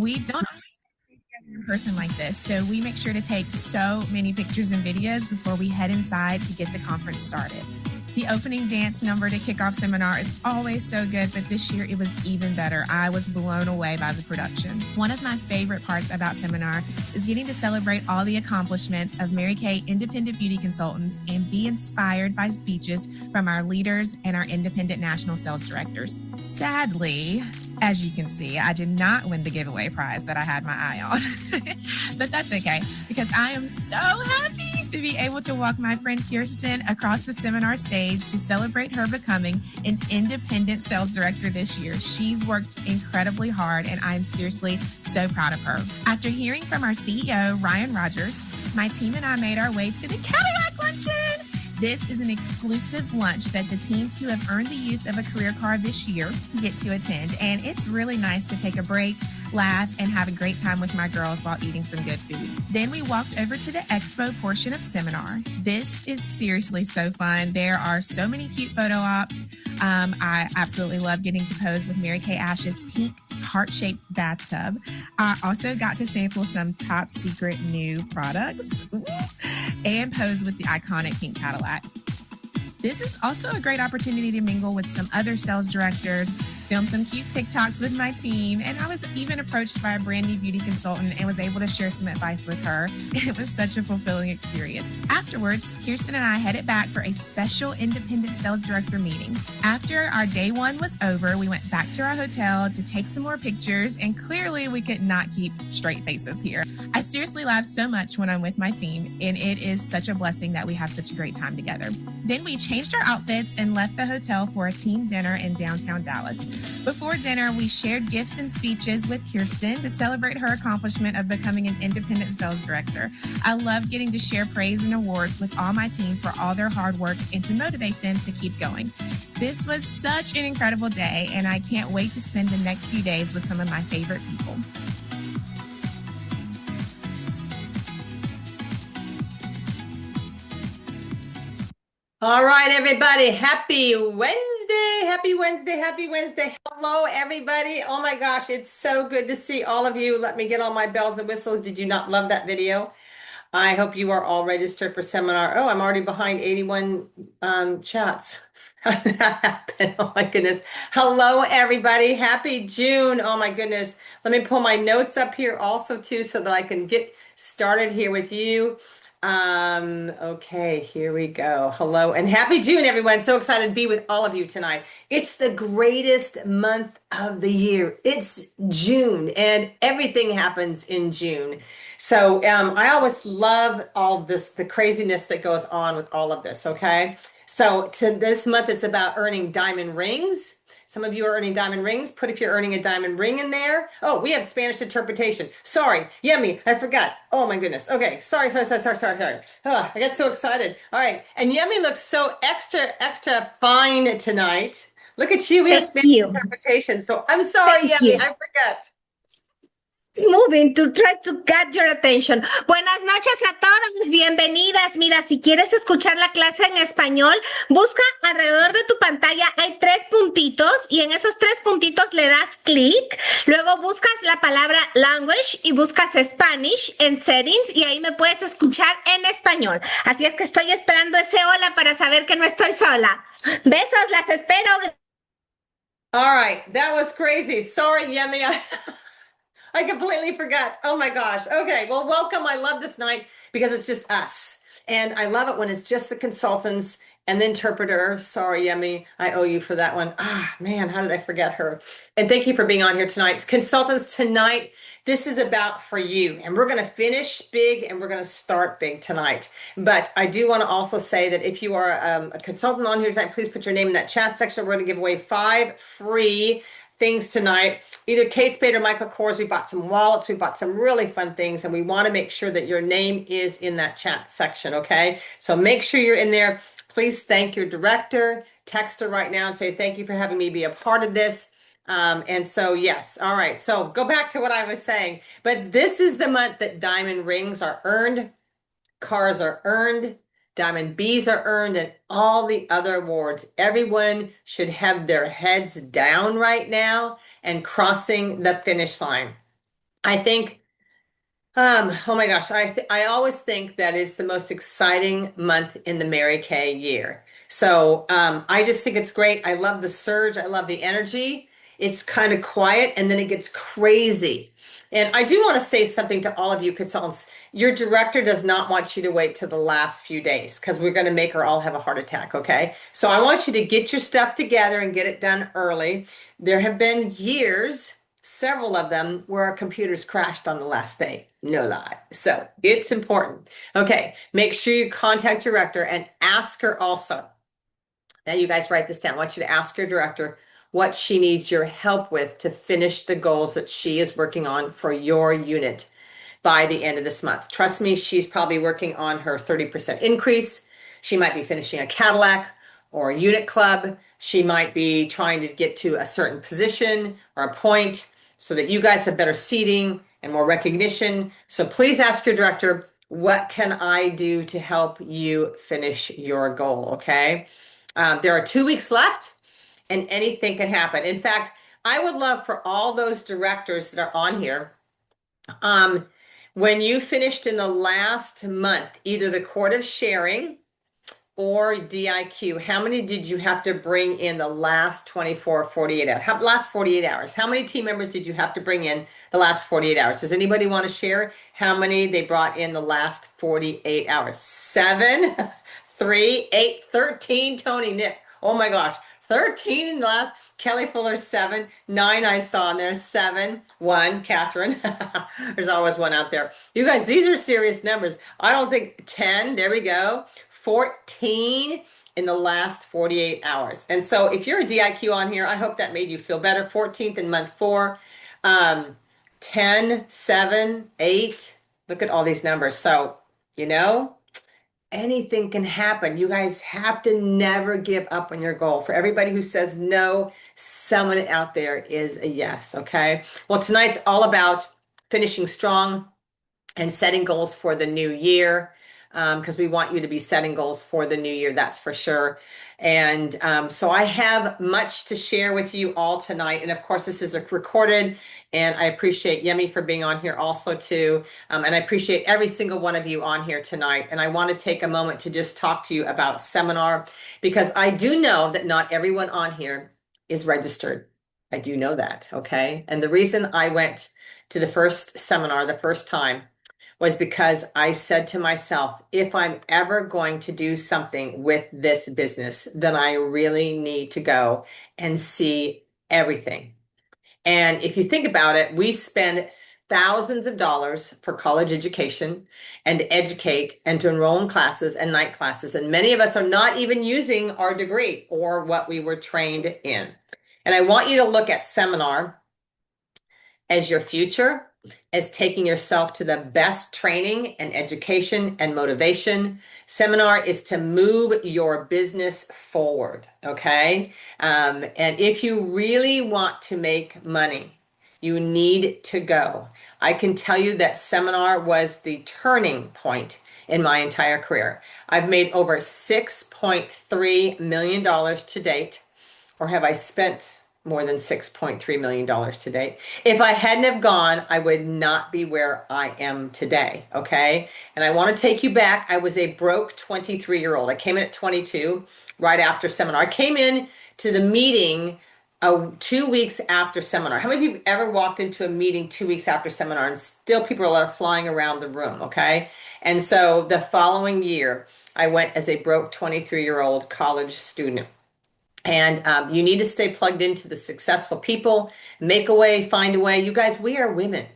We don't always get together in person like this, so we make sure to take so many pictures and videos before we head inside to get the conference started. The opening dance number to kick off seminar is always so good, but this year it was even better. I was blown away by the production. One of my favorite parts about seminar is getting to celebrate all the accomplishments of Mary Kay independent beauty consultants and be inspired by speeches from our leaders and our independent national sales directors. Sadly, as you can see, I did not win the giveaway prize that I had my eye on. But that's okay, because I am so happy to be able to walk my friend Kirsten across the seminar stage to celebrate her becoming an independent sales director this year. She's worked incredibly hard, and I'm seriously so proud of her. After hearing from our CEO, Ryan Rogers, my team and I made our way to the Cadillac Luncheon. This is an exclusive lunch that the teams who have earned the use of a career card this year get to attend. And it's really nice to take a break, laugh, and have a great time with my girls while eating some good food. Then we walked over to the expo portion of seminar. This is seriously so fun. There are so many cute photo ops. I absolutely love getting to pose with Mary Kay Ash's pink heart-shaped bathtub. I also got to sample some top secret new products and pose with the iconic pink Cadillac. This is also a great opportunity to mingle with some other sales directors, film some cute TikToks with my team, and I was even approached by a brand new beauty consultant and was able to share some advice with her. It was such a fulfilling experience. Afterwards, Kirsten and I headed back for a special independent sales director meeting. After our day one was over, we went back to our hotel to take some more pictures, and clearly we could not keep straight faces here. I seriously laugh so much when I'm with my team, and it is such a blessing that we have such a great time together. Then we changed our outfits and left the hotel for a team dinner in downtown Dallas. Before dinner, we shared gifts and speeches with Kirsten to celebrate her accomplishment of becoming an independent sales director. I loved getting to share praise and awards with all my team for all their hard work and to motivate them to keep going. This was such an incredible day, and I can't wait to spend the next few days with some of my favorite people. All right, everybody. Happy Wednesday. Happy Wednesday. Happy Wednesday. Hello, everybody. Oh my gosh, it's so good to see all of you. Let me get all my bells and whistles. Did you not love that video? I hope you are all registered for seminar. Oh, I'm already behind 81 chats. How did that happen? Oh my goodness. Hello, everybody. Happy June. Oh my goodness. Let me pull my notes up here also too so that I can get started here with you. Okay, here we go. Hello and happy June, everyone. So excited to be with all of you tonight. It's the greatest month of the year. It's June and everything happens in June. So I always love all this, the craziness that goes on with all of this, okay? So to this month, it's about earning diamond rings. Some of you are earning diamond rings. Put if you're earning a diamond ring in there. Oh, we have Spanish interpretation. Sorry, Yemi, I forgot. Oh my goodness. Okay, sorry. Oh, I got so excited. All right, and Yemi looks so extra fine tonight. Look at you. We have Thank Spanish you. interpretation. So I'm sorry, Thank Yemi, you. I forgot. It's moving to try to get your attention. Buenas noches a todas, bienvenidas. Mira, si quieres escuchar la clase en español, busca alrededor de tu pantalla, hay tres puntitos y en esos tres puntitos le das clic. Luego buscas la palabra language y buscas Spanish en settings y ahí me puedes escuchar en español. Así es que estoy esperando ese hola para saber que no estoy sola. Besos, las espero. All right, that was crazy. Sorry, Yemi. I completely forgot. Oh my gosh. Okay. Well, welcome. I love this night because it's just us. And I love it when it's just the consultants and the interpreter. Sorry, Yemi. I owe you for that one. Ah, man, how did I forget her? And thank you for being on here tonight. Consultants, tonight, this is about for you. And we're going to finish big and we're going to start big tonight. But I do want to also say that if you are a consultant on here tonight, please put your name in that chat section. We're going to give away 5 free things tonight. Either Kate Spade or Michael Kors. We bought some wallets. We bought some really fun things. And we want to make sure that your name is in that chat section, okay? So make sure you're in there. Please thank your director. Text her right now and say, thank you for having me be a part of this. And so, yes. All right. So go back to what I was saying. But this is the month that diamond rings are earned, cars are earned, diamond B's are earned, and all the other awards. Everyone should have their heads down right now and crossing the finish line. I think, oh my gosh, I always think that it's the most exciting month in the Mary Kay year. So I just think it's great. I love the surge. I love the energy. It's kind of quiet and then it gets crazy. And I do want to say something to all of you consultants. Your director does not want you to wait till the last few days because we're going to make her all have a heart attack, okay? So I want you to get your stuff together and get it done early. There have been years, several of them, where our computers crashed on the last day. No lie. So it's important. Okay, make sure you contact your director and ask her also. Now, you guys write this down. I want you to ask your director what she needs your help with to finish the goals that she is working on for your unit by the end of this month. Trust me, she's probably working on her 30% increase. She might be finishing a Cadillac or a unit club. She might be trying to get to a certain position or a point so that you guys have better seating and more recognition. So please ask your director, what can I do to help you finish your goal? Okay. There are 2 weeks left and anything can happen. In fact, I would love for all those directors that are on here, when you finished in the last month, either the Court of Sharing or DIQ, how many did you have to bring in the last 24, 48 hours? Last 48 hours. How many team members did you have to bring in the last 48 hours? Does anybody want to share how many they brought in the last 48 hours? 7, 3, 8, 13, Tony, Nick. Oh my gosh. 13 in the last, Kelly Fuller, 7, 9 I saw in there, 7, 1, Catherine. There's always one out there. You guys, these are serious numbers. I don't think 10, there we go, 14 in the last 48 hours. And so if you're a DIQ on here, I hope that made you feel better. 14th in month 4, 10, 7, 8. Look at all these numbers. So, you know, anything can happen. You guys have to never give up on your goal. For everybody who says no, someone out there is a yes. Okay. Well, tonight's all about finishing strong and setting goals for the new year, because we want you to be setting goals for the new year. That's for sure. And so I have much to share with you all tonight. And of course, this is recorded. And I appreciate Yemi for being on here also too. And I appreciate every single one of you on here tonight. And I want to take a moment to just talk to you about seminar, because I do know that not everyone on here is registered. I do know that. Okay. And the reason I went to the first seminar the first time was because I said to myself, if I'm ever going to do something with this business, then I really need to go and see everything. And if you think about it, we spend thousands of dollars for college education and to educate and to enroll in classes and night classes. And many of us are not even using our degree or what we were trained in. And I want you to look at seminar as your future, as taking yourself to the best training and education and motivation. Seminar is to move your business forward, okay? And if you really want to make money, you need to go. I can tell you that seminar was the turning point in my entire career. I've made over $6.3 million to date, or have I spent more than $6.3 million to date? If I hadn't have gone, I would not be where I am today, okay? And I want to take you back. I was a broke 23-year-old. I came in at 22, right after seminar. I came in to the meeting 2 weeks after seminar. How many of you have ever walked into a meeting 2 weeks after seminar and still people are flying around the room, okay? And so the following year, I went as a broke 23-year-old college student. And you need to stay plugged into the successful people, make a way, find a way. You guys, we are women.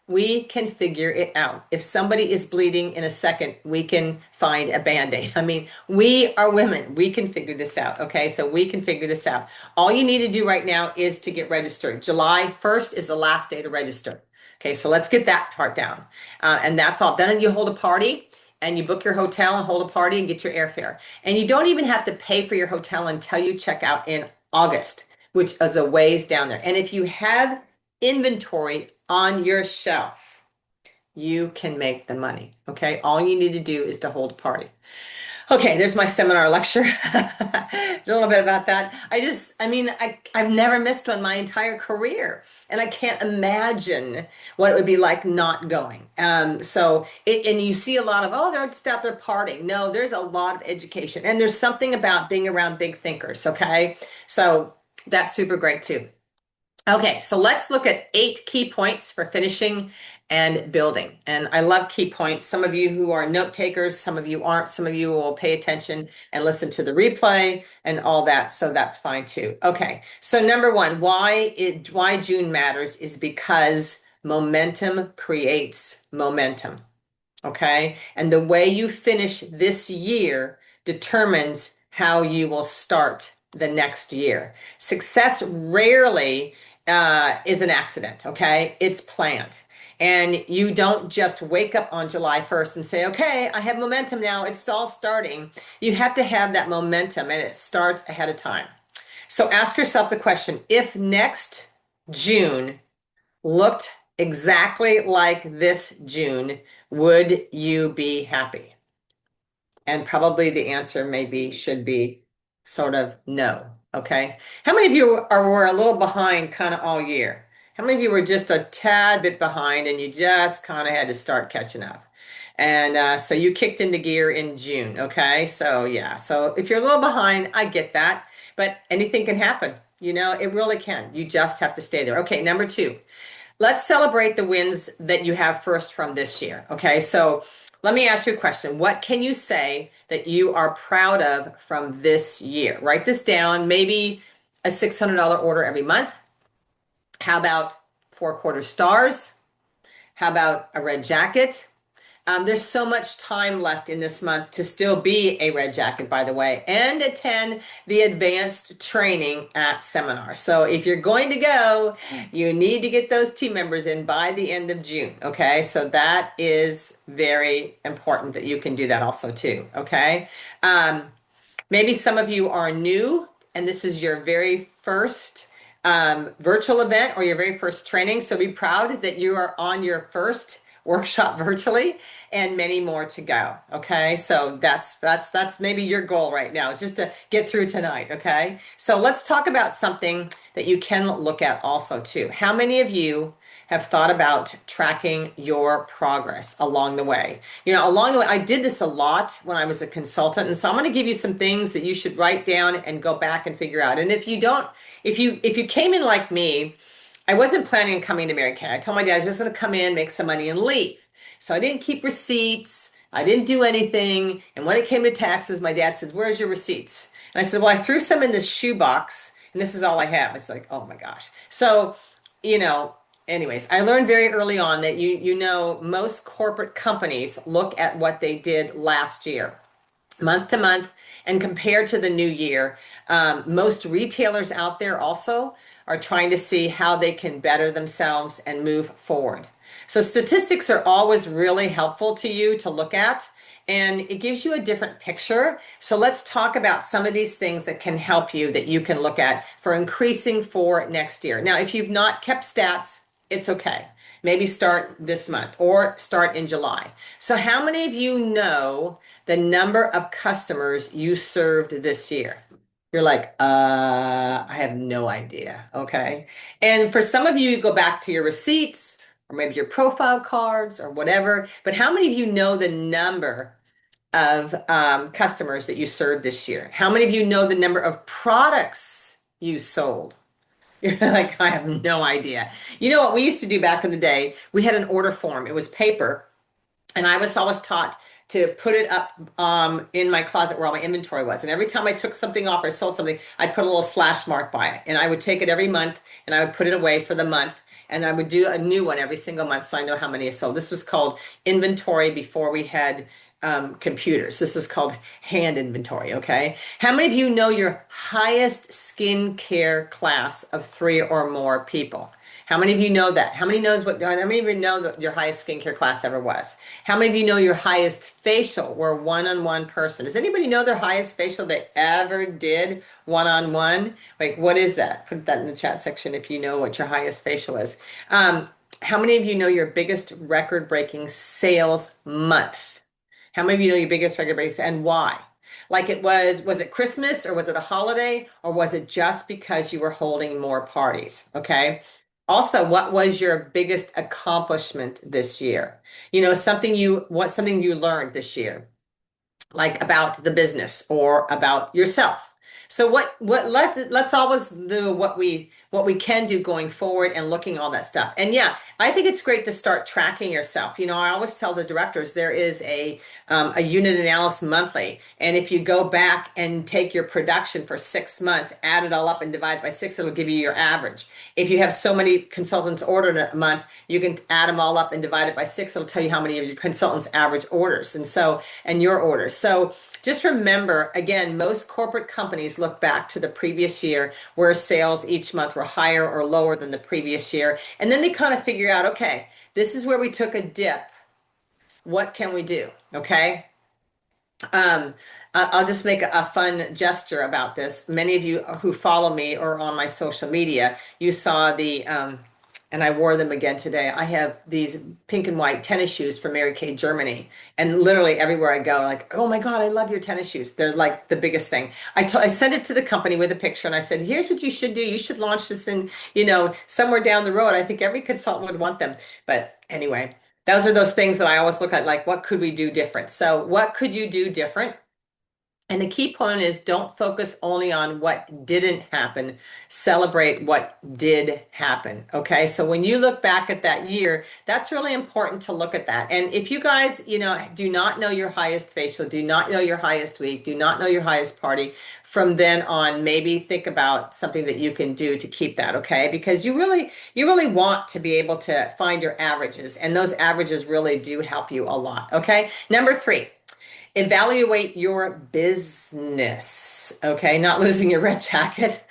We can figure it out. If somebody is bleeding in a second, we can find a Band-Aid. I mean, we are women. We can figure this out. Okay, so we can figure this out. All you need to do right now is to get registered. July 1st is the last day to register. Okay, so let's get that part down. And that's all. Then you hold a party. And you book your hotel and hold a party and get your airfare. And you don't even have to pay for your hotel until you check out in August, which is a ways down there. And if you have inventory on your shelf, you can make the money. Okay. All you need to do is to hold a party. Okay, there's my seminar lecture. A little bit about that. I've never missed one my entire career, and I can't imagine what it would be like not going. And you see a lot of, oh, they're just out there partying. No, there's a lot of education, and there's something about being around big thinkers. Okay, so that's super great too. Okay, so let's look at 8 key points for finishing and building. And I love key points. Some of you who are note takers, some of you aren't, some of you will pay attention and listen to the replay and all that. So that's fine too. Okay, so number one, why June matters is because momentum creates momentum. Okay, and the way you finish this year determines how you will start the next year. Success rarely is an accident, okay? It's planned. And you don't just wake up on July 1st and say, okay, I have momentum now, it's all starting. You have to have that momentum, and it starts ahead of time. So ask yourself the question, if next June looked exactly like this June, would you be happy? And probably the answer should be sort of no. Okay. How many of you were a little behind kind of all year? How many of you were just a tad bit behind and you just kind of had to start catching up? And so you kicked into gear in June. Okay. So yeah. So if you're a little behind, I get that, but anything can happen. It really can. You just have to stay there. Okay. Number two, let's celebrate the wins that you have first from this year. Okay. So let me ask you a question. What can you say that you are proud of from this year? Write this down. Maybe a $600 order every month. How about 4/4 stars? How about a red jacket? There's so much time left in this month to still be a red jacket, by the way, and attend the advanced training at seminar. So if you're going to go, you need to get those team members in by the end of June. Okay. So that is very important that you can do that also too. Okay. Maybe some of you are new and this is your very first virtual event or your very first training. So be proud that you are on your first workshop virtually and many more to go. Okay. So that's maybe your goal right now is just to get through tonight. Okay. So let's talk about something that you can look at also too. How many of you have thought about tracking your progress along the way? Along the way, I did this a lot when I was a consultant. And so I'm going to give you some things that you should write down and go back and figure out. And if you came in like me, I wasn't planning on coming to Mary Kay. I told my dad I was just going to come in, make some money, and leave. So I didn't keep receipts. I didn't do anything. And when it came to taxes, my dad said, "Where's your receipts?" And I said, "Well, I threw some in this shoebox, and this is all I have." It's like, oh my gosh. So, anyways, I learned very early on that most corporate companies look at what they did last year, month to month, and compared to the new year. Most retailers out there also are trying to see how they can better themselves and move forward. So statistics are always really helpful to you to look at, and it gives you a different picture. So let's talk about some of these things that can help you that you can look at for increasing for next year. Now, if you've not kept stats, it's okay. Maybe start this month or start in July. So how many of you know the number of customers you served this year? You're like, I have no idea. Okay. And for some of you, you go back to your receipts or maybe your profile cards or whatever. But how many of you know the number of customers that you served this year? How many of you know the number of products you sold? You're like, I have no idea. You know what we used to do back in the day? We had an order form. It was paper. And I was always taught to put it up in my closet where all my inventory was. And every time I took something off or sold something, I'd put a little slash mark by it. And I would take it every month and I would put it away for the month. And I would do a new one every single month so I know how many I sold. This was called inventory before we had computers. This is called hand inventory. Okay. How many of you know your highest skincare class of 3 or more people? How many of you know that? How many of you know your highest skincare class ever was? How many of you know your highest facial were one-on-one person? Does anybody know their highest facial they ever did one-on-one? Like, what is that? Put that in the chat section if you know what your highest facial is. How many of you know your biggest record-breaking sales month? How many of you know your biggest record breaks and why? Like was it Christmas or was it a holiday or was it just because you were holding more parties? Okay. Also, what was your biggest accomplishment this year? Something you learned this year, like about the business or about yourself. So let's always do what we can do going forward and looking all that stuff. And yeah, I think it's great to start tracking yourself. I always tell the directors there is a unit analysis monthly, and if you go back and take your production for 6 months, add it all up and divide by six, it'll give you your average. If you have so many consultants ordered a month, you can add them all up and divide it by six. It'll tell you how many of your consultants average orders, and your orders. So just remember, again, most corporate companies look back to the previous year where sales each month were higher or lower than the previous year. And then they kind of figure out, okay, this is where we took a dip. What can we do? Okay. I'll just make a fun gesture about this. Many of you who follow me or on my social media, you saw and I wore them again today. I have these pink and white tennis shoes from Mary Kay Germany. And literally everywhere I go, like, oh my God, I love your tennis shoes. They're like the biggest thing. I sent it to the company with a picture and I said, here's what you should do. You should launch this in, somewhere down the road. I think every consultant would want them. But anyway, those are those things that I always look at, like, what could we do different? So what could you do different? And the key point is don't focus only on what didn't happen. Celebrate what did happen. Okay. So when you look back at that year, that's really important to look at that. And if you guys, do not know your highest facial, do not know your highest week, do not know your highest party, from then on, maybe think about something that you can do to keep that. Okay. Because you really want to be able to find your averages, and those averages really do help you a lot. Okay. Number 3. Evaluate your business. Okay, not losing your red jacket.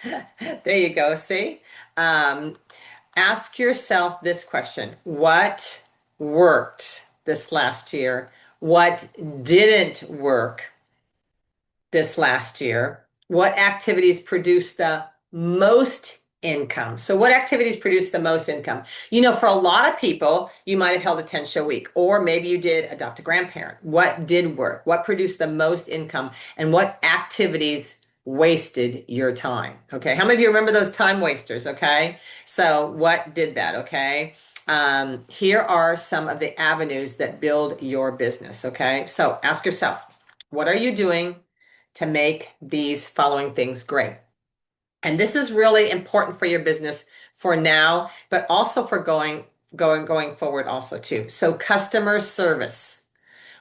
There you go. See? Ask yourself this question. What worked this last year? What didn't work this last year? What activities produced the most income? So what activities produce the most income? For a lot of people, you might have held a 10-show week, or maybe you did adopt a grandparent. What did work? What produced the most income? And what activities wasted your time? Okay. How many of you remember those time wasters? Okay. So what did that? Okay. Here are some of the avenues that build your business. Okay. So ask yourself, what are you doing to make these following things great? And this is really important for your business for now, but also for going forward also too. So customer service.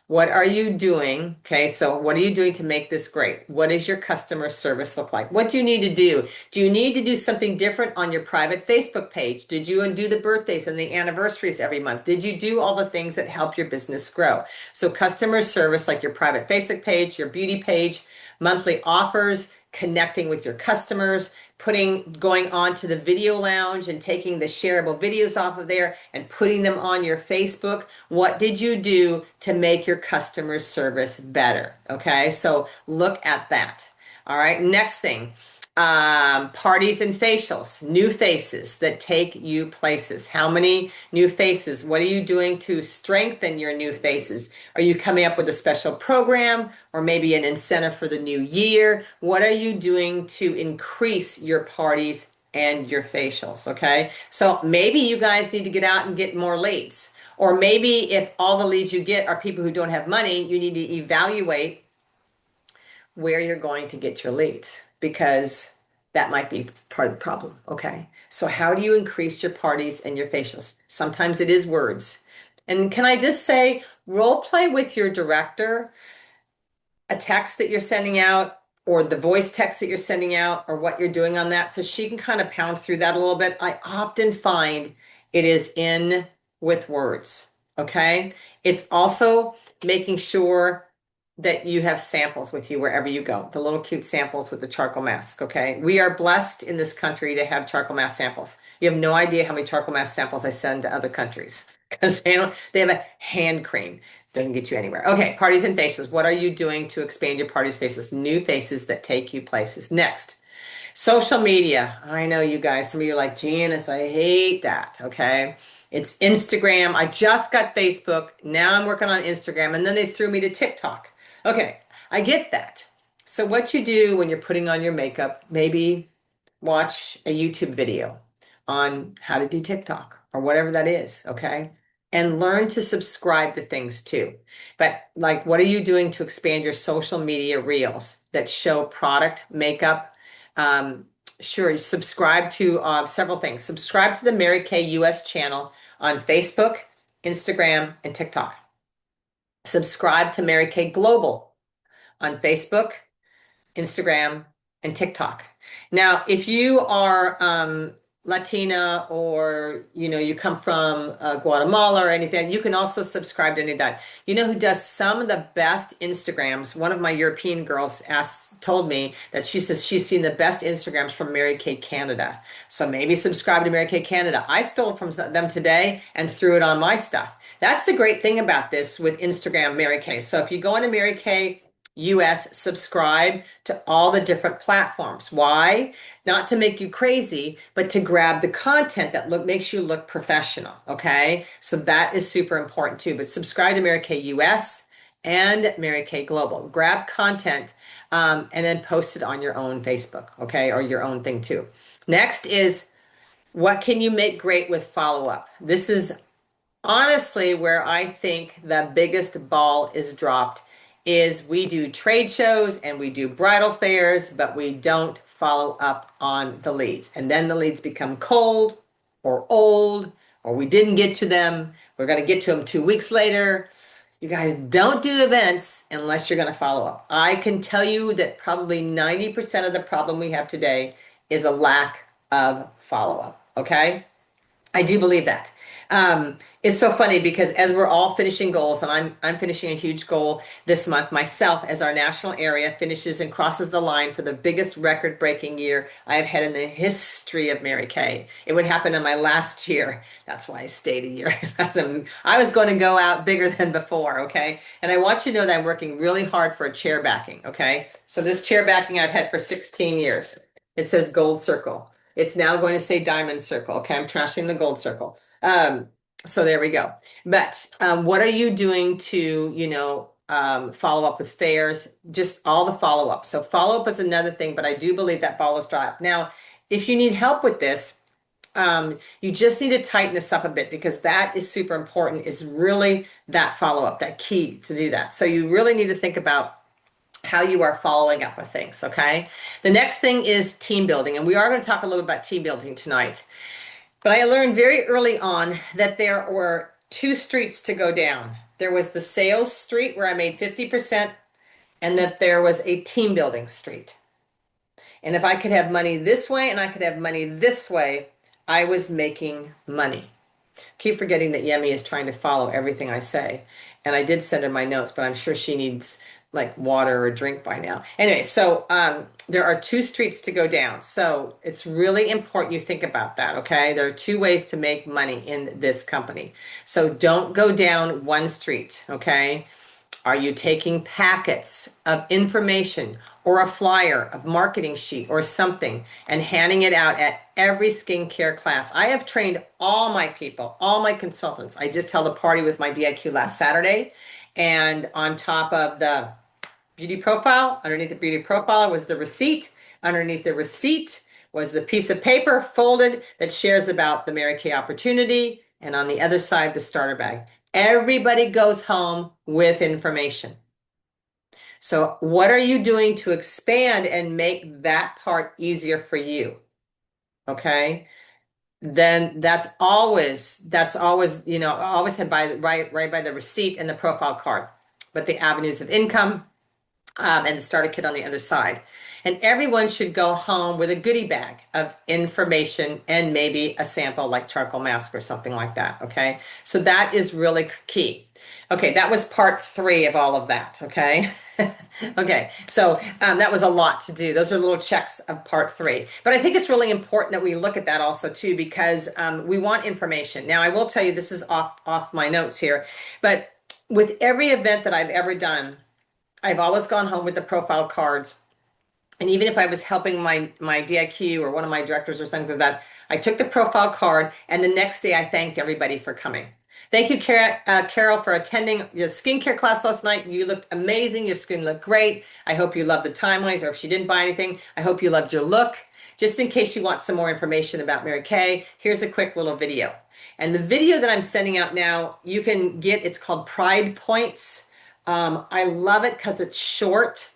What are you doing? Okay, so what are you doing to make this great? What does your customer service look like? What do you need to do? Do you need to do something different on your private Facebook page? Did you do the birthdays and the anniversaries every month? Did you do all the things that help your business grow? So customer service, like your private Facebook page, your beauty page, monthly offers, connecting with your customers, going on to the video lounge and taking the shareable videos off of there and putting them on your Facebook. What did you do to make your customer service better? Okay, so look at that. All right, next thing. Parties and facials, new faces that take you places. How many new faces? What are you doing to strengthen your new faces? Are you coming up with a special program or maybe an incentive for the new year? What are you doing to increase your parties and your facials? Okay, so maybe you guys need to get out and get more leads, or maybe if all the leads you get are people who don't have money, you need to evaluate where you're going to get your leads, because that might be part of the problem. Okay. So how do you increase your parties and your facials? Sometimes it is words. And can I just say, role play with your director, a text that you're sending out, or the voice text that you're sending out, or what you're doing on that, so she can kind of pound through that a little bit. I often find it is in with words. Okay. It's also making sure that you have samples with you wherever you go, the little cute samples with the charcoal mask. Okay. We are blessed in this country to have charcoal mask samples. You have no idea how many charcoal mask samples I send to other countries, because they have a hand cream. Doesn't get you anywhere. Okay. Parties and faces. What are you doing to expand your parties, faces? New faces that take you places. Next, social media. I know you guys, some of you are like, Janice, I hate that. Okay. It's Instagram. I just got Facebook. Now I'm working on Instagram, and then they threw me to TikTok. Okay, I get that. So what you do when you're putting on your makeup, maybe watch a YouTube video on how to do TikTok or whatever that is, okay? And learn to subscribe to things too. But like, what are you doing to expand your social media reels that show product, makeup? Um, sure, subscribe to several things. Subscribe to the Mary Kay US channel on Facebook, Instagram, and TikTok. Subscribe to Mary Kay Global on Facebook, Instagram, and TikTok. Now, if you are Latina or you come from Guatemala or anything, you can also subscribe to any of that. You know who does some of the best Instagrams? One of my European girls told me that she says she's seen the best Instagrams from Mary Kay Canada. So maybe subscribe to Mary Kay Canada. I stole from them today and threw it on my stuff. That's the great thing about this with Instagram Mary Kay. So if you go into Mary Kay US, subscribe to all the different platforms. Why? Not to make you crazy, but to grab the content that makes you look professional. Okay, so that is super important too. But subscribe to Mary Kay US and Mary Kay Global. Grab content and then post it on your own Facebook, okay, or your own thing too. Next is, what can you make great with follow-up? This is honestly where I think the biggest ball is dropped. Is we do trade shows and we do bridal fairs, but we don't follow up on the leads. And then the leads become cold or old, or we didn't get to them. We're going to get to them 2 weeks later. You guys don't do events unless you're going to follow up. I can tell you that probably 90% of the problem we have today is a lack of follow up. Okay? I do believe that. It's so funny because as we're all finishing goals, and I'm finishing a huge goal this month myself, as our national area finishes and crosses the line for the biggest record-breaking year I have had in the history of Mary Kay. It would happen in my last year. That's why I stayed a year. I was going to go out bigger than before, okay? And I want you to know that I'm working really hard for a chair backing, okay? So this chair backing I've had for 16 years. It says gold circle. It's now going to say diamond circle. Okay, I'm trashing the gold circle. So there we go. But what are you doing to, follow up with fairs? Just all the follow up. So follow up is another thing, but I do believe that ball is dropped. Now, if you need help with this, you just need to tighten this up a bit because that is super important, is really that follow up, that key to do that. So you really need to think about how you are following up with things, okay? The next thing is team building, and we are going to talk a little about team building tonight. But I learned very early on that there were 2 streets to go down. There was the sales street where I made 50%, and that there was a team building street. And if I could have money this way and I could have money this way, I was making money. Keep forgetting that Yemi is trying to follow everything I say. And I did send her my notes, but I'm sure she needs like water or a drink by now. Anyway, so there are 2 streets to go down. So it's really important you think about that, okay? There are 2 ways to make money in this company. So don't go down one street, okay? Are you taking packets of information or a flyer, a marketing sheet or something and handing it out at every skincare class? I have trained all my people, all my consultants. I just held a party with my DIQ last Saturday, and on top of the beauty profile, underneath the beauty profile was the receipt. Underneath the receipt was the piece of paper folded that shares about the Mary Kay opportunity. And on the other side, the starter bag. Everybody goes home with information. So what are you doing to expand and make that part easier for you? Okay. Then that's always, always had right by the receipt and the profile card, but the avenues of income, and the starter kit on the other side. And everyone should go home with a goodie bag of information and maybe a sample like charcoal mask or something like that, okay? So that is really key. Okay, that was part 3 of all of that, okay? Okay, so that was a lot to do. Those are little checks of part 3. But I think it's really important that we look at that also too, because we want information. Now, I will tell you, this is off my notes here, but with every event that I've ever done, I've always gone home with the profile cards. And even if I was helping my DIQ or one of my directors or something like that, I took the profile card and the next day I thanked everybody for coming. Thank you, Carol, for attending the skincare class last night. You looked amazing. Your skin looked great. I hope you loved the timelines, or if she didn't buy anything, I hope you loved your look. Just in case you want some more information about Mary Kay, here's a quick little video. And the video that I'm sending out now, you can get, it's called Pride Points. I love it because it's short.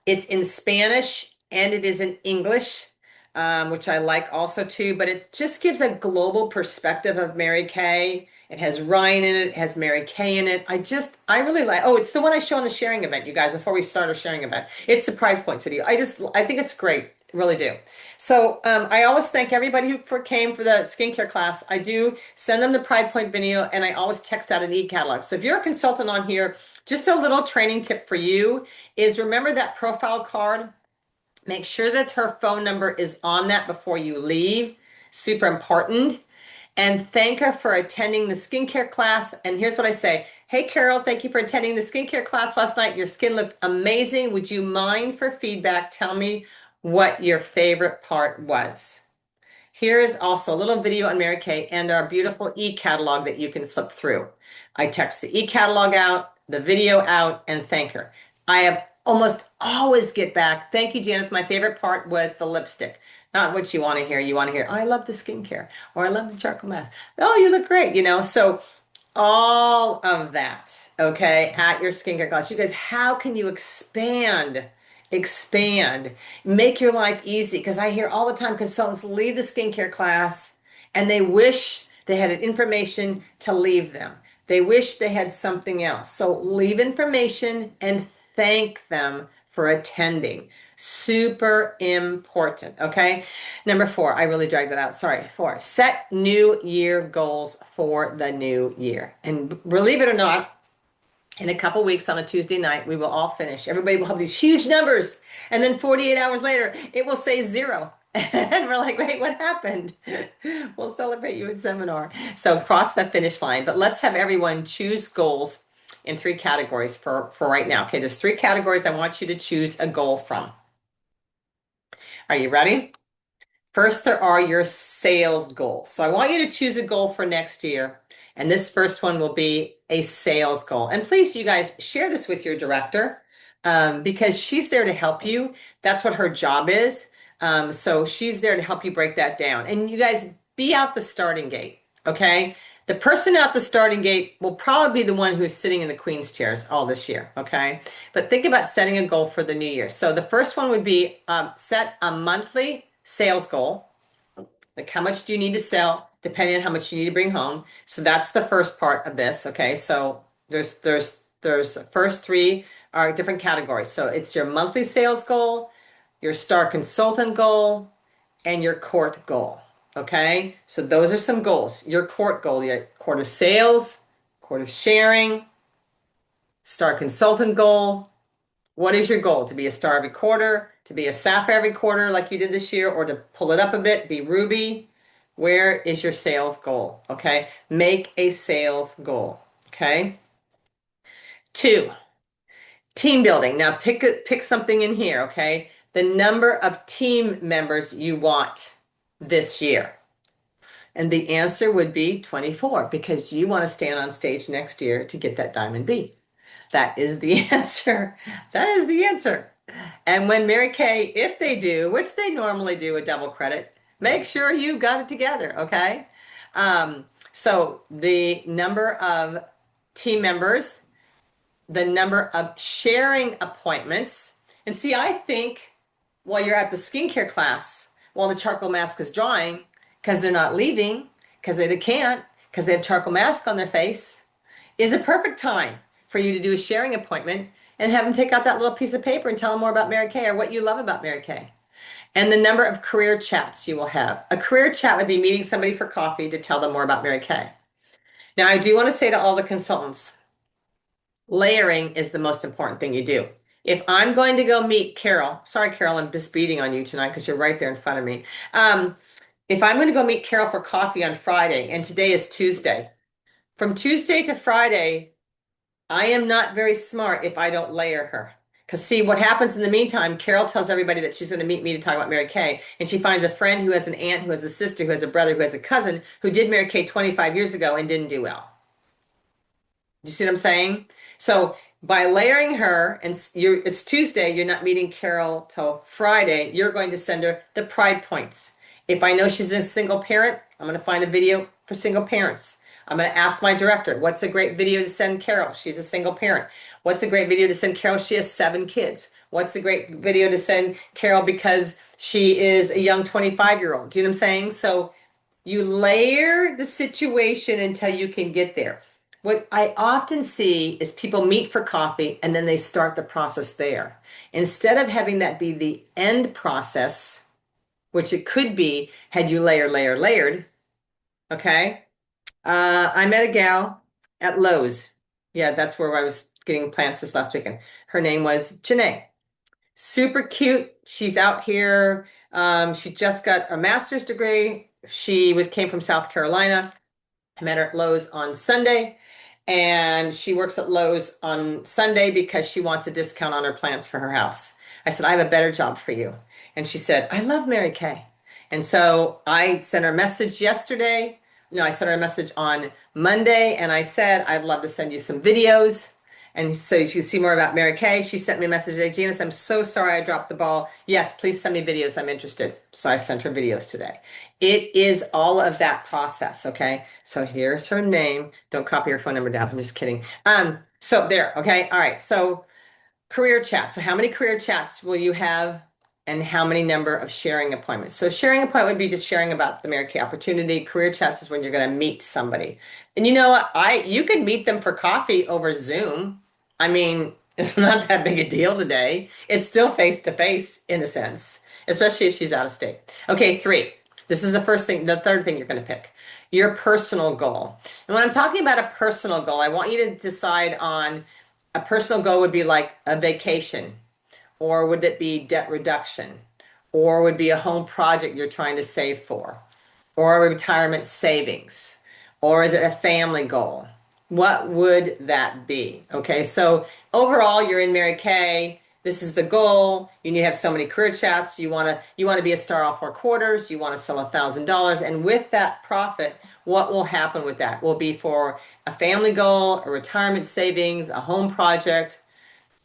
It's in Spanish and it is in English, which I like also too, but it just gives a global perspective of Mary Kay. It has Ryan in it, it has Mary Kay in it. I really like, oh, it's the one I show on the sharing event, you guys, before we start our sharing event. It's the Pride Points video. I think it's great, really do. So I always thank everybody who came for the skincare class. I do send them the Pride Point video, and I always text out an e-catalog. So if you're a consultant on here, just a little training tip for you is remember that profile card. Make sure that her phone number is on that before you leave. Super important. And thank her for attending the skincare class. And here's what I say. Hey, Carol, thank you for attending the skincare class last night. Your skin looked amazing. Would you mind for feedback? Tell me what your favorite part was. Here is also a little video on Mary Kay and our beautiful e-catalog that you can flip through. I text the e-catalog out, the video out, and thank her. I have almost always get back. Thank you, Janice. My favorite part was the lipstick. Not what you want to hear. You want to hear, oh, I love the skincare, or I love the charcoal mask. Oh, you look great, So all of that, okay, at your skincare class. You guys, how can you expand, make your life easy? Because I hear all the time consultants leave the skincare class and they wish they had information to leave them. They wish they had something else. So leave information and thank them for attending. Super important, okay? Number 4, I really dragged that out. Sorry, 4, set new year goals for the new year. And believe it or not, in a couple weeks on a Tuesday night, we will all finish. Everybody will have these huge numbers. And then 48 hours later, it will say 0. And we're like, wait, what happened? We'll celebrate you at seminar. So cross the finish line. But let's have everyone choose goals in 3 categories for right now. Okay, there's 3 categories I want you to choose a goal from. Are you ready? First, there are your sales goals. So I want you to choose a goal for next year. And this first one will be a sales goal. And please, you guys, share this with your director because she's there to help you. That's what her job is. So she's there to help you break that down. And you guys, be out the starting gate, okay? The person out the starting gate will probably be the one who's sitting in the Queen's chairs all this year, okay? But think about setting a goal for the new year. So the first one would be set a monthly sales goal. Like how much do you need to sell, depending on how much you need to bring home. So that's the first part of this, okay? So there's the first 3 are different categories. So it's your monthly sales goal, your star consultant goal, and your court goal. Okay, so those are some goals. Your court goal, your court of sales, court of sharing, star consultant goal. What is your goal? To be a star every quarter, to be a sapphire every quarter like you did this year, or to pull it up a bit, be ruby? Where is your sales goal? Okay, make a sales goal. Okay. 2, team building. Now pick something in here. Okay, the number of team members you want this year. And the answer would be 24 because you want to stand on stage next year to get that Diamond B. That is the answer. That is the answer. And when Mary Kay, if they do, which they normally do, a double credit, make sure you got it together, okay? So the number of team members, the number of sharing appointments. And see, I think while you're at the skincare class, while the charcoal mask is drying, because they're not leaving, because they can't, because they have charcoal mask on their face, is a perfect time for you to do a sharing appointment and have them take out that little piece of paper and tell them more about Mary Kay or what you love about Mary Kay. And the number of career chats you will have. A career chat would be meeting somebody for coffee to tell them more about Mary Kay. Now, I do want to say to all the consultants, layering is the most important thing you do. If I'm going to go meet Carol, sorry, Carol, I'm just beating on you tonight because you're right there in front of me. If I'm going to go meet Carol for coffee on Friday, and today is Tuesday, from Tuesday to Friday, I am not very smart if I don't layer her. Because see, what happens in the meantime, Carol tells everybody that she's going to meet me to talk about Mary Kay, and she finds a friend who has an aunt, who has a sister, who has a brother, who has a cousin, who did Mary Kay 25 years ago and didn't do well. You see what I'm saying? So by layering her, and it's Tuesday, you're not meeting Carol till Friday, you're going to send her the pride points. If I know she's a single parent, I'm going to find a video for single parents. I'm going to ask my director, what's a great video to send Carol? She's a single parent. What's a great video to send Carol? She has 7 kids. What's a great video to send Carol because she is a young 25-year-old? Do you know what I'm saying? So you layer the situation until you can get there. What I often see is people meet for coffee and then they start the process there. Instead of having that be the end process, which it could be had you layered, okay? I met a gal at Lowe's. Yeah, that's where I was getting plants this last weekend. Her name was Janae. Super cute. She's out here. She just got a master's degree. She came from South Carolina. I met her at Lowe's on Sunday, and she works at Lowe's on Sunday because she wants a discount on her plants for her house. I said, I have a better job for you. And she said, I love Mary Kay. And so I sent her a message yesterday. No, I sent her a message on Monday, and I said, I'd love to send you some videos. And so you see more about Mary Kay. She sent me a message today. Janice, I'm so sorry I dropped the ball. Yes, please send me videos. I'm interested. So I sent her videos today. It is all of that process, okay? So here's her name. Don't copy her phone number down. I'm just kidding. So there, okay? All right. So career chats. So how many career chats will you have, and how many number of sharing appointments? So sharing appointment would be just sharing about the Mary Kay opportunity. Career chats is when you're going to meet somebody. And you know what? You could meet them for coffee over Zoom. I mean, it's not that big a deal today. It's still face to face in a sense, especially if she's out of state. Okay, 3. This is the first thing, the third thing you're going to pick. Your personal goal. And when I'm talking about a personal goal, I want you to decide on a personal goal would be like a vacation, or would it be debt reduction, or would be a home project you're trying to save for, or a retirement savings, or is it a family goal? What would that be? Okay, so overall, you're in Mary Kay. This is the goal. You need to have so many career chats. You want to be a star all 4 quarters. You want to sell $1,000, and with that profit, what will happen with that will be for a family goal, a retirement savings, a home project,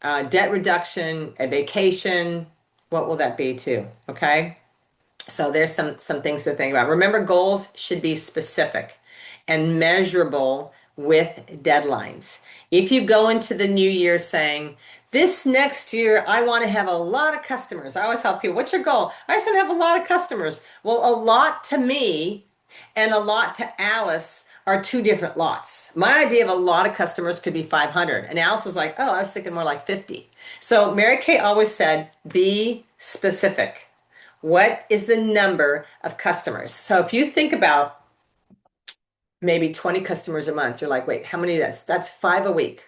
debt reduction, a vacation. What will that be too? Okay, so there's some things to think about. Remember, goals should be specific and measurable with deadlines. If you go into the new year saying, this next year, I want to have a lot of customers. I always help people, what's your goal? I just want to have a lot of customers. Well, a lot to me and a lot to Alice are 2 different lots. My idea of a lot of customers could be 500. And Alice was like, oh, I was thinking more like 50. So Mary Kay always said, be specific. What is the number of customers? So if you think about maybe 20 customers a month, you're like, wait, how many that's 5 a week.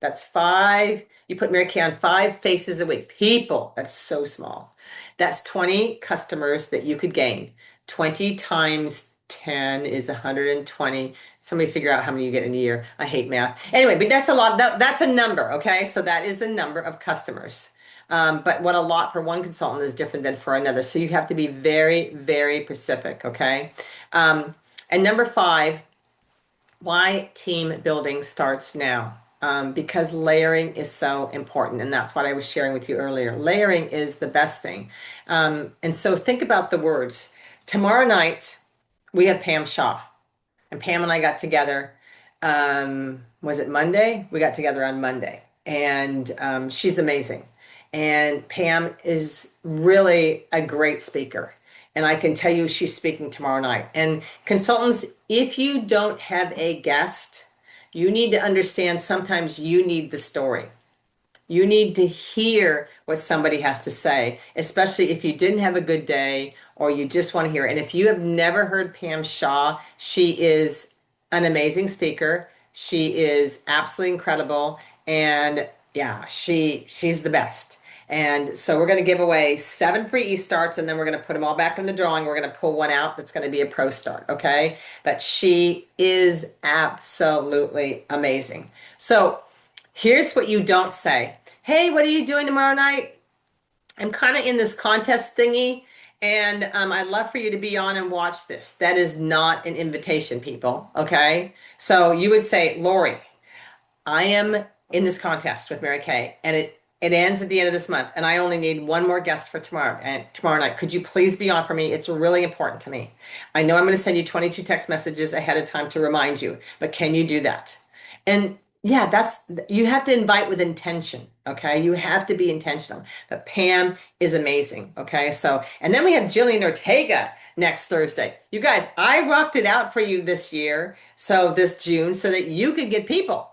That's 5. You put Mary Kay on 5 faces a week. People, that's so small. That's 20 customers that you could gain. 20 times 10 is 120. Somebody figure out how many you get in a year. I hate math. Anyway, but that's a lot. That's a number, okay? So that is the number of customers. But what a lot for one consultant is different than for another. So you have to be very, very specific, okay? And number 5, why team building starts now. Because layering is so important. And that's what I was sharing with you earlier. Layering is the best thing. And so think about the words. Tomorrow night, we have Pam Shaw. And Pam and I got together. Was it Monday? We got together on Monday. And she's amazing. And Pam is really a great speaker. And I can tell you she's speaking tomorrow night. And consultants, if you don't have a guest, you need to understand sometimes you need the story. You need to hear what somebody has to say, especially if you didn't have a good day or you just want to hear it. And if you have never heard Pam Shaw, she is an amazing speaker. She is absolutely incredible. And yeah, she's the best. And so we're going to give away 7 free e-starts, and then we're going to put them all back in the drawing. We're going to pull one out that's going to be a pro start, okay? But she is absolutely amazing. So here's what you don't say. Hey, what are you doing tomorrow night? I'm kind of in this contest thingy, and I'd love for you to be on and watch this. That is not an invitation, people, okay? So you would say, Lori, I am in this contest with Mary Kay, and it ends at the end of this month, and I only need one more guest for tomorrow and tomorrow night. Could you please be on for me? It's really important to me. I know I'm going to send you 22 text messages ahead of time to remind you, but can you do that? And yeah, you have to invite with intention, okay? You have to be intentional. But Pam is amazing, okay? So, and then we have Jillian Ortega next Thursday. You guys, I rocked it out for you this year, so this June, so that you could get people.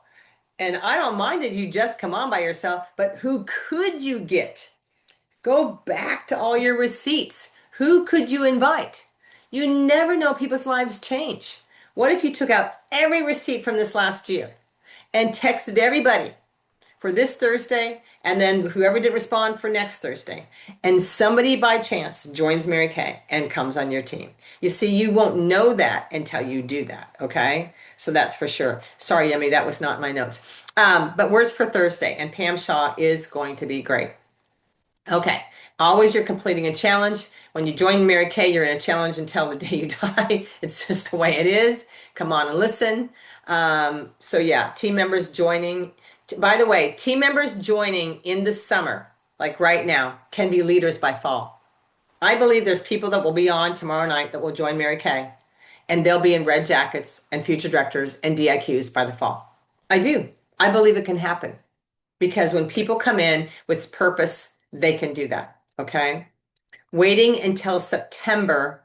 And I don't mind that you just come on by yourself, but who could you get? Go back to all your receipts. Who could you invite? You never know, people's lives change. What if you took out every receipt from this last year and texted everybody for this Thursday, and then whoever didn't respond for next Thursday, and somebody by chance joins Mary Kay and comes on your team? You see, you won't know that until you do that, okay? So that's for sure. Sorry, Yemi, that was not my notes. But words for Thursday, and Pam Shaw is going to be great. Okay, always you're completing a challenge. When you join Mary Kay, you're in a challenge until the day you die. It's just the way it is. Come on and listen. So yeah, team members joining. By the way, team members joining in the summer, like right now, can be leaders by fall. I believe there's people that will be on tomorrow night that will join Mary Kay, and they'll be in red jackets and future directors and DIQs by the fall. I do. I believe it can happen because when people come in with purpose, they can do that. Okay. Waiting until September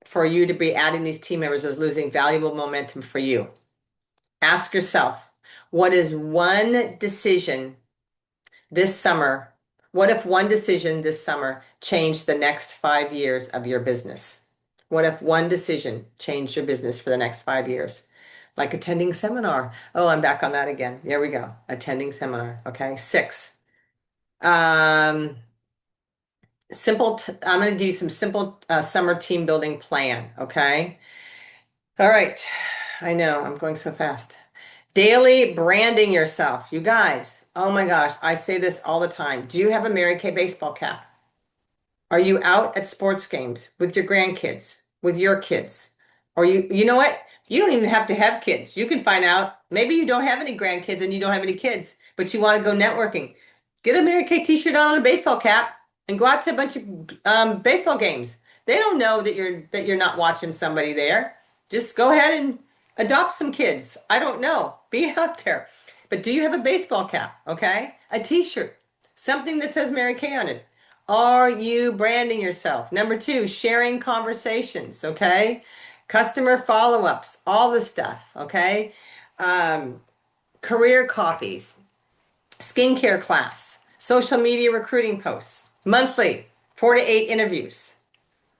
for you to be adding these team members is losing valuable momentum for you. Ask yourself, what is one decision this summer? What if one decision this summer changed the next 5 years of your business? What if one decision changed your business for the next 5 years? Like attending seminar. Oh, I'm back on that again. There we go. Attending seminar. Okay. 6. I'm going to give you some simple summer team building plan. Okay. All right. I know I'm going so fast. Daily branding yourself. You guys, oh my gosh, I say this all the time. Do you have a Mary Kay baseball cap? Are you out at sports games with your grandkids, with your kids? Or you know what? You don't even have to have kids. You can find out, maybe you don't have any grandkids and you don't have any kids, but you want to go networking. Get a Mary Kay t-shirt on and a baseball cap and go out to a bunch of baseball games. They don't know that you're not watching somebody there. Just go ahead and adopt some kids. I don't know. Be out there. But do you have a baseball cap? Okay. A t-shirt. Something that says Mary Kay on it. Are you branding yourself? Number 2, sharing conversations. Okay. Customer follow-ups. All the stuff. Okay. Career coffees. Skincare class. Social media recruiting posts. Monthly. 4 to 8 interviews.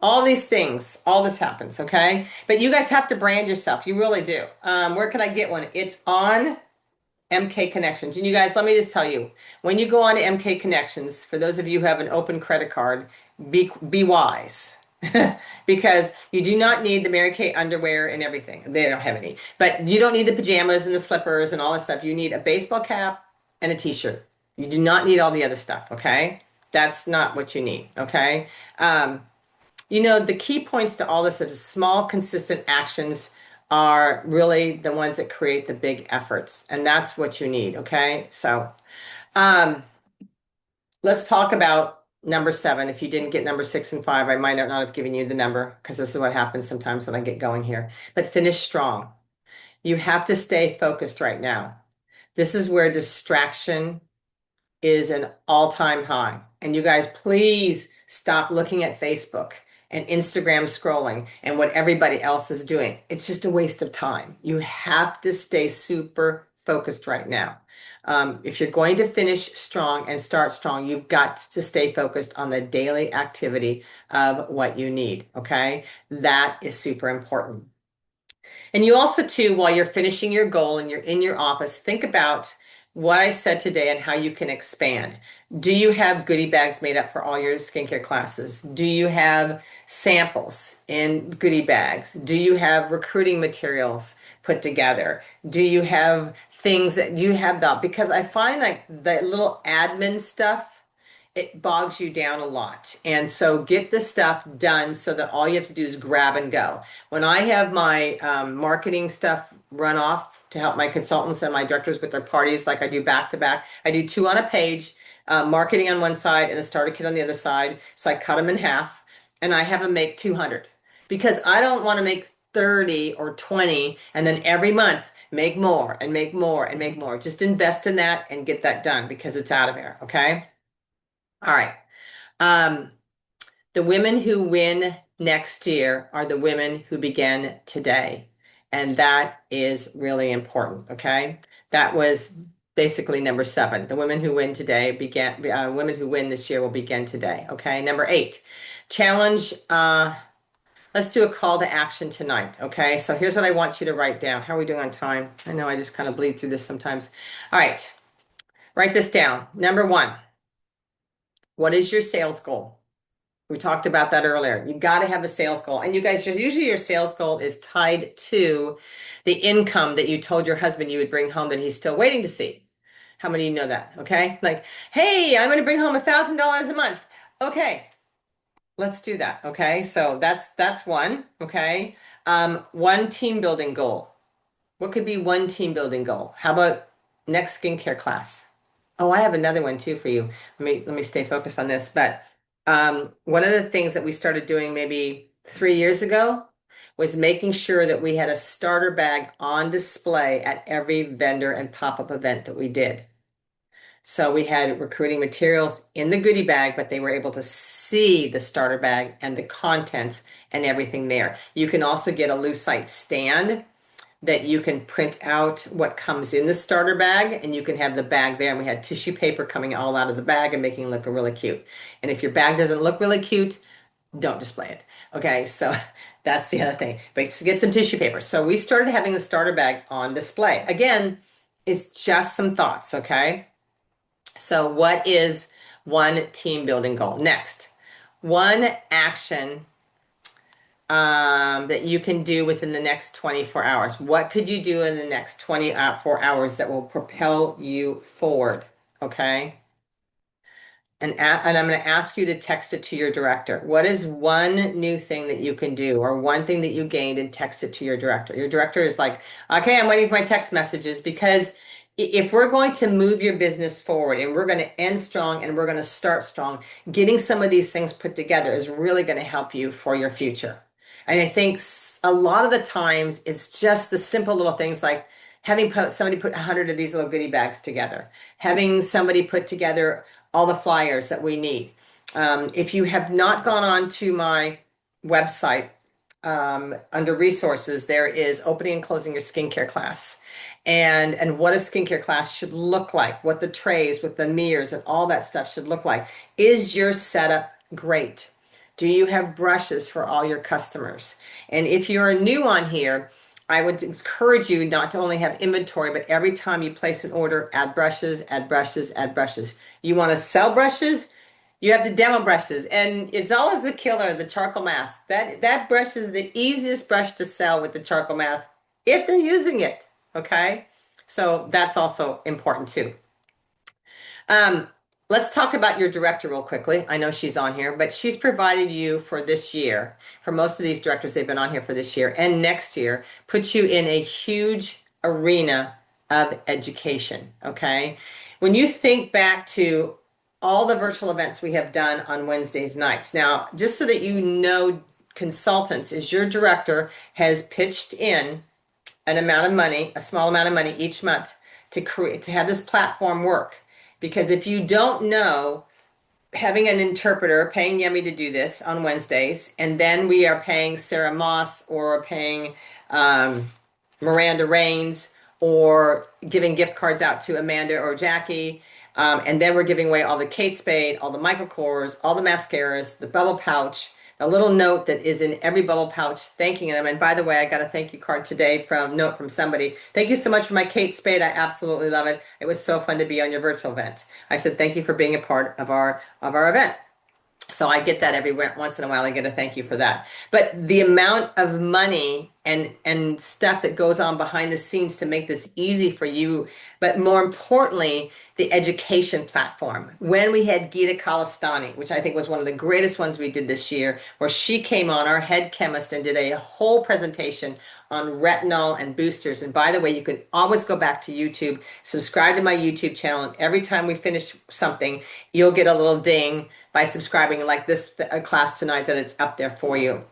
All these things, all this happens, okay? But you guys have to brand yourself. You really do. Where can I get one? It's on MK Connections. And you guys, let me just tell you, when you go on to MK Connections, for those of you who have an open credit card, be wise. Because you do not need the Mary Kay underwear and everything. They don't have any. But you don't need the pajamas and the slippers and all that stuff. You need a baseball cap and a t-shirt. You do not need all the other stuff, okay? That's not what you need, okay? You know, the key points to all this is small, consistent actions are really the ones that create the big efforts. And that's what you need, okay? So let's talk about number 7. If you didn't get number 6 and 5, I might not have given you the number because this is what happens sometimes when I get going here. But finish strong. You have to stay focused right now. This is where distraction is an all-time high. And you guys, please stop looking at Facebook and Instagram scrolling and what everybody else is doing. It's just a waste of time. You have to stay super focused right now. If you're going to finish strong and start strong, you've got to stay focused on the daily activity of what you need, okay? That is super important. And you also, too, while you're finishing your goal and you're in your office, think about what I said today and how you can expand. Do you have goodie bags made up for all your skincare classes? Do you have samples in goodie bags? Do you have recruiting materials put together? Do you have things that you have because I find like the little admin stuff it bogs you down a lot. And so get the stuff done so that all you have to do is grab and go. When I have my marketing stuff run off to help my consultants and my directors with their parties, like I do back to back, I do 2 on a page, marketing on one side and a starter kit on the other side. So I cut them in half and I have them make 200 because I don't want to make 30 or 20 and then every month make more and make more and make more. Just invest in that and get that done because it's out of here. Okay. All right. Um, the women who win next year are the women who begin today. And that is really important. Okay. That was basically number 7. The women who win today women who win this year will begin today. Okay. Number 8, challenge. Let's do a call to action tonight. Okay. So here's what I want you to write down. How are we doing on time? I know I just kind of bleed through this sometimes. All right. Write this down. Number 1, what is your sales goal? We talked about that earlier. You got to have a sales goal. And you guys, usually your sales goal is tied to the income that you told your husband you would bring home that he's still waiting to see. How many of you know that? Okay. Like, hey, I'm going to bring home $1,000 a month. Okay. Let's do that. Okay. So that's one. Okay. One team building goal. What could be one team building goal? How about next skincare class? Oh, I have another one too for you. Let me stay focused on this. But one of the things that we started doing maybe 3 years ago was making sure that we had a starter bag on display at every vendor and pop-up event that we did. So we had recruiting materials in the goodie bag, but they were able to see the starter bag and the contents and everything there. You can also get a Lucite stand that you can print out what comes in the starter bag and you can have the bag there. And we had tissue paper coming all out of the bag and making it look really cute. And if your bag doesn't look really cute, don't display it. Okay, so that's the other thing. But get some tissue paper. So we started having the starter bag on display. Again, it's just some thoughts, okay? So what is one team building goal? Next, one action that you can do within the next 24 hours. What could you do in the next 24 hours that will propel you forward? Okay. And I'm going to ask you to text it to your director. What is one new thing that you can do or one thing that you gained, and text it to your director? Your director is like, okay, I'm waiting for my text messages, because if we're going to move your business forward and we're going to end strong and we're going to start strong, getting some of these things put together is really going to help you for your future. And I think a lot of the times it's just the simple little things like having somebody put 100 of these little goodie bags together, having somebody put together all the flyers that we need. If you have not gone on to my website, under resources, there is opening and closing your skincare class, and what a skincare class should look like, what the trays with the mirrors and all that stuff should look like. Is your setup great? Do you have brushes for all your customers? And if you're new on here, I would encourage you not to only have inventory, but every time you place an order, add brushes, add brushes, add brushes. You want to sell brushes? You have to demo brushes, and it's always the killer, the charcoal mask. That brush is the easiest brush to sell with the charcoal mask if they're using it, okay? So that's also important too. Let's talk about your director real quickly. I know she's on here, but she's provided you for this year. For most of these directors, they've been on here for this year and next year, puts you in a huge arena of education, okay? When you think back to all the virtual events we have done on Wednesdays nights. Now, just so that you know, consultants, is your director has pitched in an amount of money, a small amount of money each month to have this platform work. Because if you don't know, having an interpreter, paying Yemi to do this on Wednesdays, and then we are paying Sarah Moss or paying Miranda Rains or giving gift cards out to Amanda or Jackie. And then we're giving away all the Kate Spade, all the Michael Kors, all the mascaras, the bubble pouch, the little note that is in every bubble pouch, thanking them. And by the way, I got a thank you card today from somebody. Thank you so much for my Kate Spade. I absolutely love it. It was so fun to be on your virtual event. I said, thank you for being a part of our event. So I get that every once in a while. I get a thank you for that. But the amount of money and stuff that goes on behind the scenes to make this easy for you. But more importantly, the education platform. When we had Gita Kalistani, which I think was one of the greatest ones we did this year, where she came on, our head chemist, and did a whole presentation on retinol and boosters. And by the way, you can always go back to YouTube, subscribe to my YouTube channel, and every time we finish something, you'll get a little ding by subscribing, like this class tonight, that it's up there for you.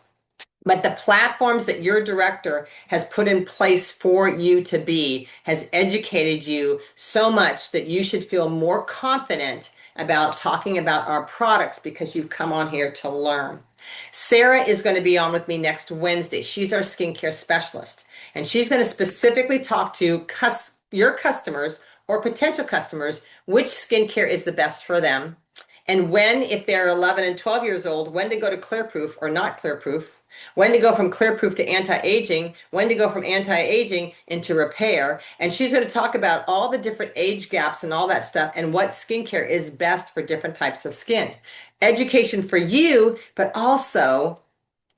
But the platforms that your director has put in place for you to be has educated you so much that you should feel more confident about talking about our products because you've come on here to learn. Sarah is going to be on with me next Wednesday. She's our skincare specialist, and she's going to specifically talk to your customers or potential customers, which skincare is the best for them, and when, if they're 11 and 12 years old, when to go to Clearproof or not Clearproof, when to go from Clearproof to anti-aging, when to go from anti-aging into repair. And she's going to talk about all the different age gaps and all that stuff and what skincare is best for different types of skin. Education for you, but also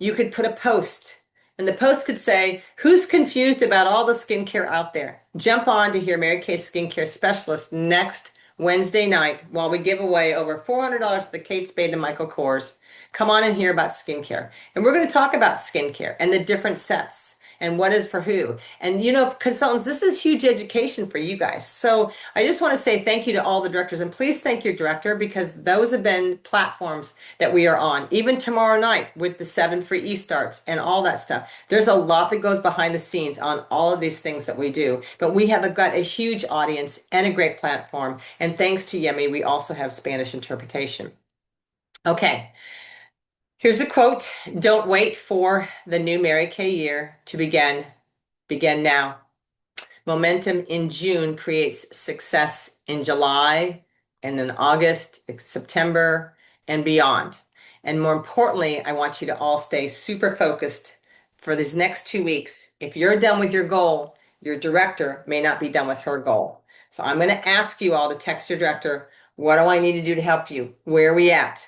you could put a post, and the post could say, who's confused about all the skincare out there? Jump on to hear Mary Kay Skincare Specialist next Wednesday night while we give away over $400 to the Kate Spade and Michael Kors. Come on and hear about skincare. And we're going to talk about skincare and the different sets and what is for who. And you know, consultants, this is huge education for you guys. So I just want to say thank you to all the directors, and please thank your director, because those have been platforms that we are on. Even tomorrow night with the 7 free e-starts and all that stuff. There's a lot that goes behind the scenes on all of these things that we do, but we have got a huge audience and a great platform. And thanks to Yemi, we also have Spanish interpretation. Okay. Here's a quote. Don't wait for the new Mary Kay year to begin. Begin now. Momentum in June creates success in July, and then August, September, and beyond. And more importantly, I want you to all stay super focused for these next 2 weeks. If you're done with your goal, your director may not be done with her goal. So I'm going to ask you all to text your director, what do I need to do to help you? Where are we at?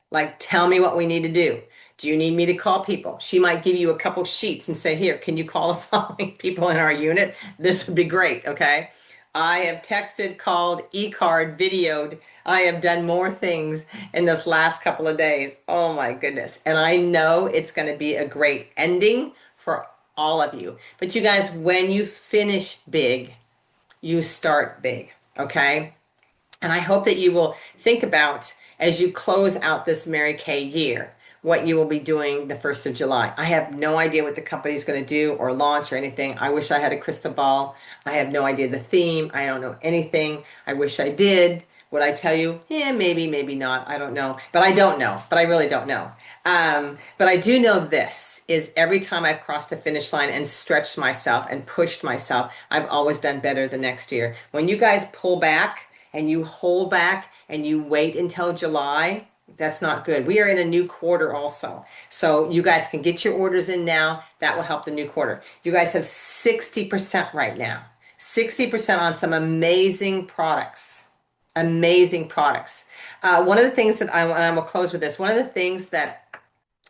Like, tell me what we need to do. Do you need me to call people? She might give you a couple sheets and say, here, can you call the following people in our unit? This would be great, okay? I have texted, called, e-card, videoed. I have done more things in this last couple of days. Oh my goodness. And I know it's going to be a great ending for all of you. But you guys, when you finish big, you start big, okay? And I hope that you will think about, as you close out this Mary Kay year, what you will be doing the 1st of July. I have no idea what the company is going to do or launch or anything. I wish I had a crystal ball. I have no idea the theme. I don't know anything. I wish I did. Would I tell you? Yeah, maybe, maybe not. I don't know. But I don't know. But I really don't know. But I do know this, is every time I've crossed the finish line and stretched myself and pushed myself, I've always done better the next year. When you guys pull back, and you hold back and you wait until July, that's not good. We are in a new quarter also. So you guys can get your orders in now. That will help the new quarter. You guys have 60% right now. 60% on some amazing products. Amazing products. One of the things that I will close with this. One of the things that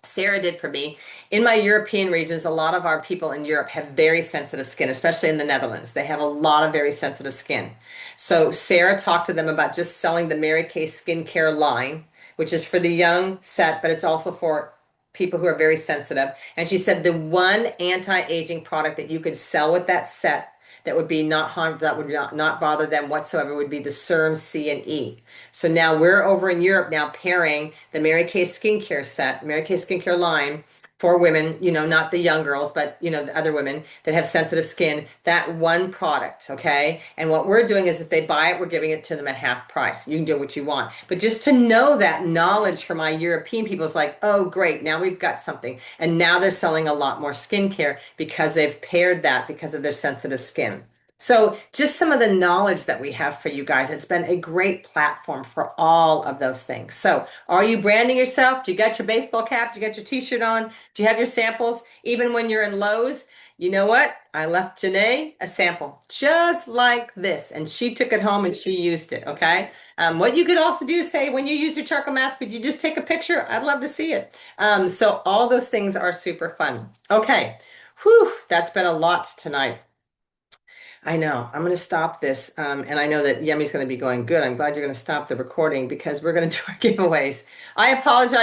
Sarah did for me, in my European regions, a lot of our people in Europe have very sensitive skin, especially in the Netherlands. They have a lot of very sensitive skin. So Sarah talked to them about just selling the Mary Kay skincare line, which is for the young set, but it's also for people who are very sensitive. And she said the one anti-aging product that you could sell with that set that would be not harm, that would not bother them whatsoever, would be the Serum C and E. So now we're over in Europe now pairing the Mary Kay skincare set, Mary Kay skincare line for women, you know, not the young girls, but you know, the other women that have sensitive skin, that one product, okay? And what we're doing is if they buy it, we're giving it to them at half price. You can do what you want. But just to know that knowledge for my European people is like, oh, great, now we've got something. And now they're selling a lot more skincare because they've paired that because of their sensitive skin. So just some of the knowledge that we have for you guys. It's been a great platform for all of those things. So are you branding yourself? Do you got your baseball cap? Do you got your t-shirt on? Do you have your samples? Even when you're in Lowe's, you know what? I left Janae a sample just like this, and she took it home and she used it, okay? What you could also do is say, when you use your charcoal mask, would you just take a picture? I'd love to see it. So all those things are super fun. Okay. Whew, that's been a lot tonight. I know. I'm going to stop this. And I know that Yemi's going to be going, good. I'm glad you're going to stop the recording because we're going to do our giveaways. I apologize.